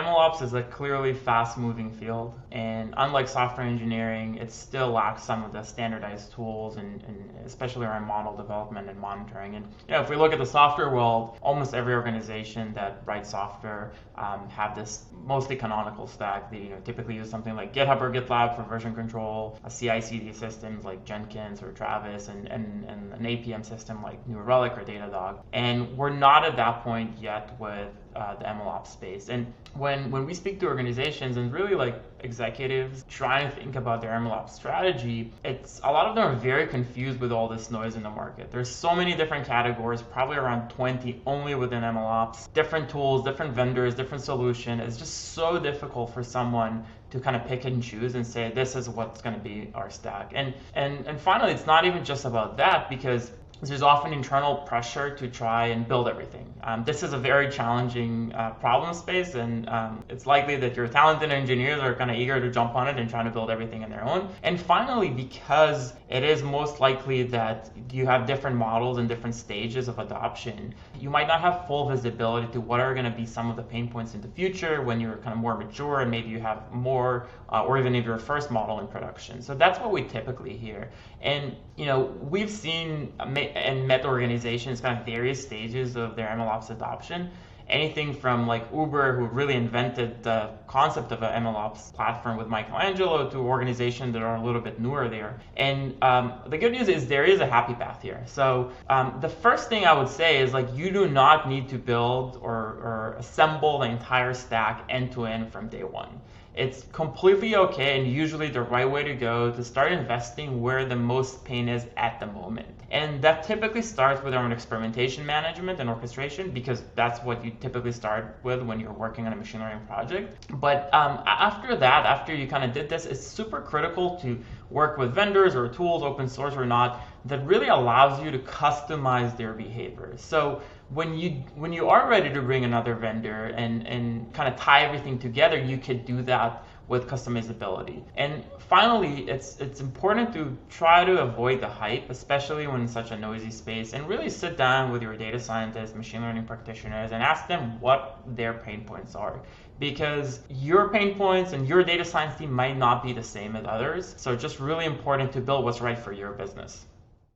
MLOps is a clearly fast-moving field, and unlike software engineering, it still lacks some of the standardized tools, and especially around model development and monitoring. And if we look at the software world, almost every organization that writes software have this mostly canonical stack. They typically use something like GitHub or GitLab for version control, a CI/CD systems like Jenkins or Travis, and an APM system like New Relic or Datadog. And we're not at that point yet with the MLOps space. And when we speak to organizations and really like executives trying to think about their MLOps strategy, a lot of them are very confused with all this noise in the market. There's so many different categories, probably around 20 only within MLOps, different tools, different vendors, different solution. It's just so difficult for someone to kind of pick and choose and say, this is what's going to be our stack. And finally, it's not even just about that, because there's often internal pressure to try and build everything. This is a very challenging problem space, and it's likely that your talented engineers are kind of eager to jump on it and trying to build everything in their own. And finally, because it is most likely that you have different models and different stages of adoption, you might not have full visibility to what are going to be some of the pain points in the future when you're kind of more mature and maybe you have more, or even if your first model in production. So that's what we typically hear. And we've seen and met organizations kind of various stages of their MLOps adoption. Anything from like Uber, who really invented the concept of an MLOps platform with Michelangelo, to organizations that are a little bit newer there. And the good news is there is a happy path here. So the first thing I would say is, like, you do not need to build or assemble the entire stack end to end from day one. It's completely okay and usually the right way to go to start investing where the most pain is at the moment. And that typically starts with around experimentation management and orchestration, because that's what you typically start with when you're working on a machine learning project. But after that, after you kind of did this, it's super critical to work with vendors or tools, open source or not, that really allows you to customize their behavior. So when you are ready to bring another vendor and kind of tie everything together, you could do that with customizability. And finally, it's important to try to avoid the hype, especially when in such a noisy space, and really sit down with your data scientists, machine learning practitioners, and ask them what their pain points are. Because your pain points and your data science team might not be the same as others. So it's just really important to build what's right for your business.